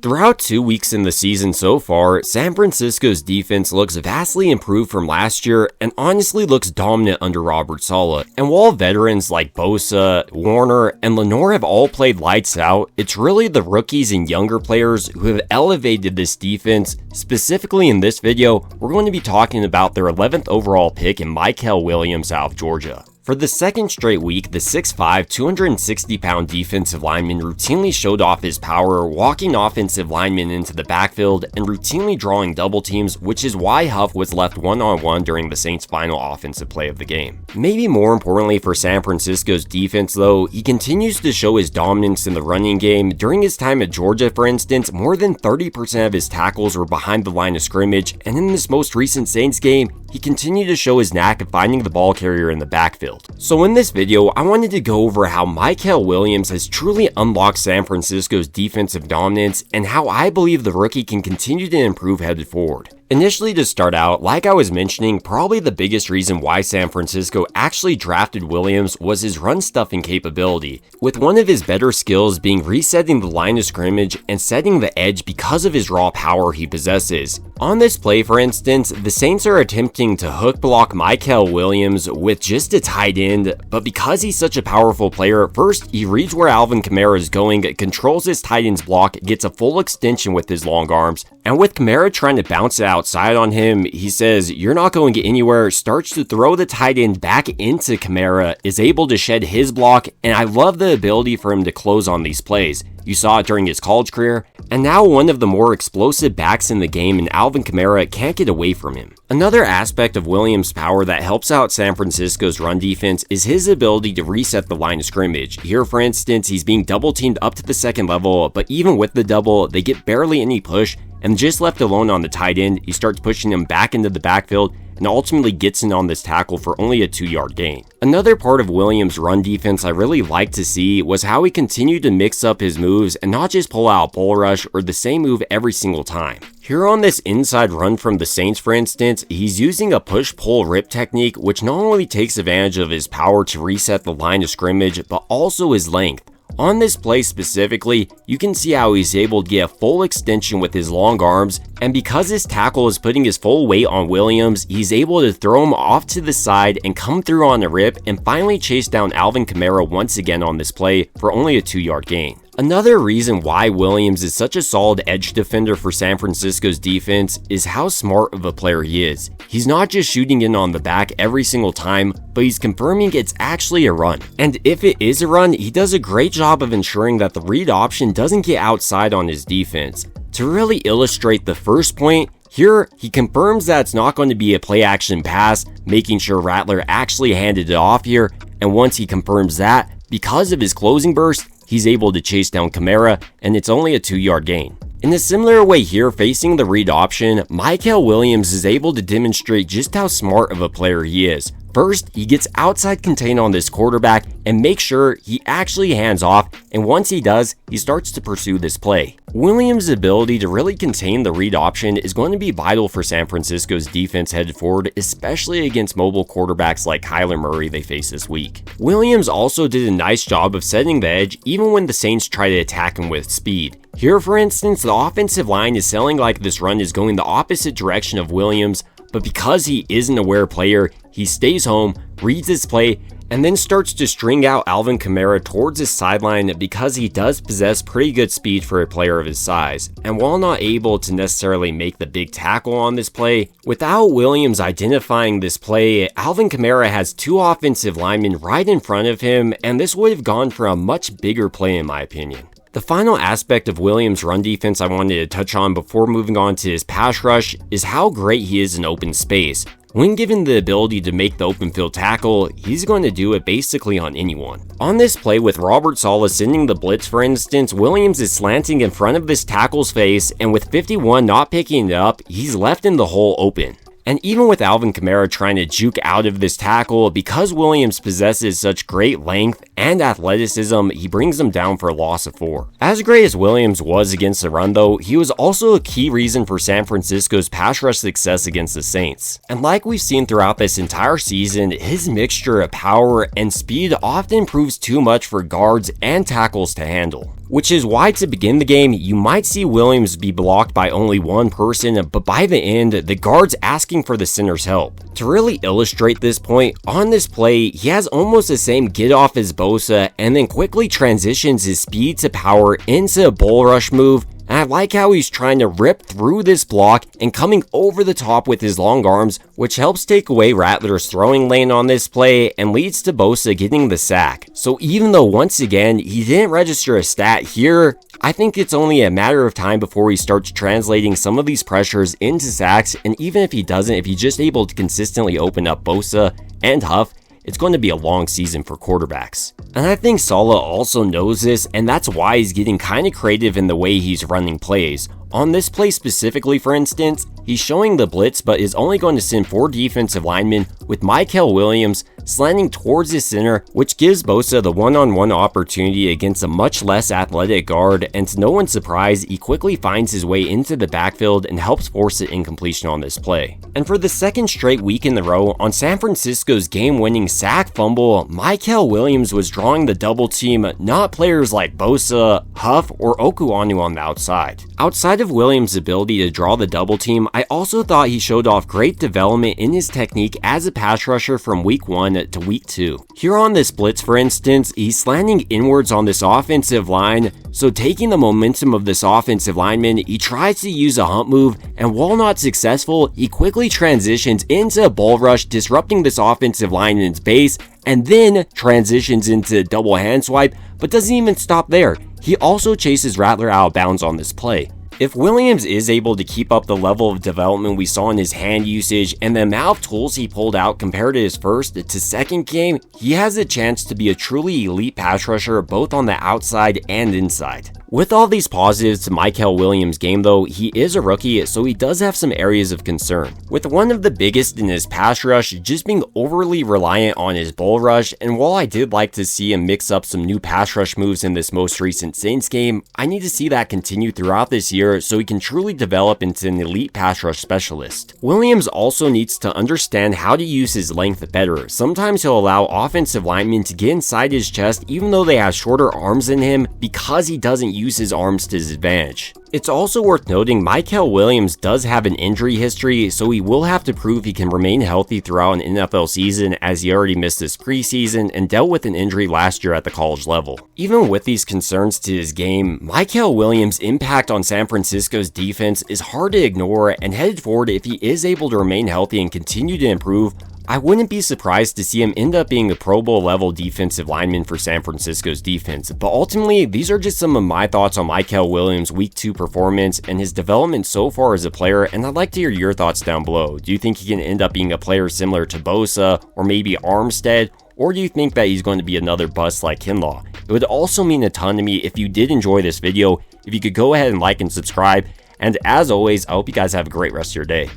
Throughout 2 weeks in the season so far, San Francisco's defense looks vastly improved from last year and honestly looks dominant under Robert Saleh. And while veterans like Bosa, Warner, and Lenore have all played lights out, it's really the rookies and younger players who have elevated this defense. Specifically in this video, we're going to be talking about their 11th overall pick in Mykel Williams out of Georgia. For the second straight week, the 6'5", 260-pound defensive lineman routinely showed off his power, walking offensive linemen into the backfield and routinely drawing double teams, which is why Huff was left one-on-one during the Saints' final offensive play of the game. Maybe more importantly for San Francisco's defense though, he continues to show his dominance in the running game. During his time at Georgia, for instance, more than 30% of his tackles were behind the line of scrimmage, and in this most recent Saints game, he continued to show his knack of finding the ball carrier in the backfield. So in this video, I wanted to go over how Mykel Williams has truly unlocked San Francisco's defensive dominance and how I believe the rookie can continue to improve headed forward. Initially, to start out, like I was mentioning, probably the biggest reason why San Francisco actually drafted Williams was his run stuffing capability, with one of his better skills being resetting the line of scrimmage and setting the edge because of his raw power he possesses. On this play, for instance, the Saints are attempting to hook block Mykel Williams with just a tight end, but because he's such a powerful player, first he reads where Alvin Kamara is going, controls his tight end's block, gets a full extension with his long arms, and with Kamara trying to bounce it outside on him, he says, "You're not going anywhere," starts to throw the tight end back into Kamara, is able to shed his block, and I love the ability for him to close on these plays. You saw it during his college career, and now one of the more explosive backs in the game, and Alvin Kamara can't get away from him. Another aspect of Williams' power that helps out San Francisco's run defense is his ability to reset the line of scrimmage. Here, for instance, he's being double teamed up to the second level, but even with the double, they get barely any push, and just left alone on the tight end, he starts pushing him back into the backfield and ultimately gets in on this tackle for only a 2-yard gain. Another part of Williams' run defense I really liked to see was how he continued to mix up his moves and not just pull out bull rush or the same move every single time. Here on this inside run from the Saints, for instance, he's using a push-pull-rip technique, which not only takes advantage of his power to reset the line of scrimmage, but also his length. On this play specifically, you can see how he's able to get a full extension with his long arms, and because his tackle is putting his full weight on Williams, he's able to throw him off to the side and come through on the rip and finally chase down Alvin Kamara once again on this play for only a 2-yard gain. Another reason why Williams is such a solid edge defender for San Francisco's defense is how smart of a player he is. He's not just shooting in on the back every single time, but he's confirming it's actually a run. And if it is a run, he does a great job of ensuring that the read option doesn't get outside on his defense. To really illustrate the first point, here, he confirms that it's not going to be a play-action pass, making sure Rattler actually handed it off here, and once he confirms that, because of his closing burst, he's able to chase down Kamara, and it's only a 2-yard gain. In a similar way here, facing the read option, Mykel Williams is able to demonstrate just how smart of a player he is. First, he gets outside contain on this quarterback and makes sure he actually hands off, and once he does, he starts to pursue this play. Williams' ability to really contain the read option is going to be vital for San Francisco's defense headed forward, especially against mobile quarterbacks like Kyler Murray they face this week. Williams also did a nice job of setting the edge even when the Saints try to attack him with speed. Here, for instance, the offensive line is selling like this run is going the opposite direction of Williams, but because he is an aware player, he stays home, reads his play, and then starts to string out Alvin Kamara towards his sideline because he does possess pretty good speed for a player of his size. And while not able to necessarily make the big tackle on this play, without Williams identifying this play, Alvin Kamara has 2 offensive linemen right in front of him, and this would have gone for a much bigger play in my opinion. The final aspect of Williams' run defense I wanted to touch on before moving on to his pass rush is how great he is in open space. When given the ability to make the open field tackle, he's going to do it basically on anyone. On this play with Robert Saleh sending the blitz, for instance, Williams is slanting in front of this tackle's face, and with 51 not picking it up, he's left in the hole open. And even with Alvin Kamara trying to juke out of this tackle, because Williams possesses such great length and athleticism, he brings them down for a loss of 4. As great as Williams was against the run though, he was also a key reason for San Francisco's pass rush success against the Saints. And like we've seen throughout this entire season, his mixture of power and speed often proves too much for guards and tackles to handle. which is why to begin the game, you might see Williams be blocked by only one person, but by the end, the guard's asking for the center's help. To really illustrate this point, on this play, he has almost the same get off as Bosa and then quickly transitions his speed to power into a bull rush move. And I like how he's trying to rip through this block and coming over the top with his long arms, which helps take away Rattler's throwing lane on this play and leads to Bosa getting the sack. So even though once again, he didn't register a stat here, I think it's only a matter of time before he starts translating some of these pressures into sacks, and even if he doesn't, if he's just able to consistently open up Bosa and Huff, it's going to be a long season for quarterbacks. And I think Saleh also knows this, and that's why he's getting kind of creative in the way he's running plays. On this play specifically, for instance, he's showing the blitz but is only going to send 4 defensive linemen with Mykel Williams slanting towards his center, which gives Bosa the one-on-one opportunity against a much less athletic guard, and to no one's surprise, he quickly finds his way into the backfield and helps force an incompletion on this play. And for the second straight week in a row, on San Francisco's game-winning sack fumble, Mykel Williams was drawing the double team, not players like Bosa, Huff, or Okuonu on the outside. Outside of Williams' ability to draw the double team, I also thought he showed off great development in his technique as a pass rusher from week 1 to week 2. Here on this blitz, for instance, he's slanting inwards on this offensive line, so taking the momentum of this offensive lineman, he tries to use a hump move, and while not successful, he quickly transitions into a bull rush, disrupting this offensive lineman's base, and then transitions into double hand swipe, but doesn't even stop there. He also chases Rattler out of bounds on this play. If Williams is able to keep up the level of development we saw in his hand usage and the amount of tools he pulled out compared to his first to second game, he has a chance to be a truly elite pass rusher both on the outside and inside. With all these positives to Mykel Williams' game though, he is a rookie, so he does have some areas of concern. With one of the biggest in his pass rush just being overly reliant on his bull rush, and while I did like to see him mix up some new pass rush moves in this most recent Saints game, I need to see that continue throughout this year so he can truly develop into an elite pass rush specialist. Williams also needs to understand how to use his length better. Sometimes he'll allow offensive linemen to get inside his chest even though they have shorter arms than him because he doesn't use his arms to his advantage. It's also worth noting Mykel Williams does have an injury history, so he will have to prove he can remain healthy throughout an NFL season, as he already missed this preseason and dealt with an injury last year at the college level. Even with these concerns to his game, Mykel Williams' impact on San Francisco's defense is hard to ignore, and headed forward, if he is able to remain healthy and continue to improve, I wouldn't be surprised to see him end up being a Pro Bowl level defensive lineman for San Francisco's defense. But ultimately, these are just some of my thoughts on Mykel Williams' Week 2 performance and his development so far as a player, and I'd like to hear your thoughts down below. Do you think he can end up being a player similar to Bosa or maybe Armstead? Or do you think that he's going to be another bust like Kinlaw? It would also mean a ton to me if you did enjoy this video, if you could go ahead and like and subscribe. And as always, I hope you guys have a great rest of your day.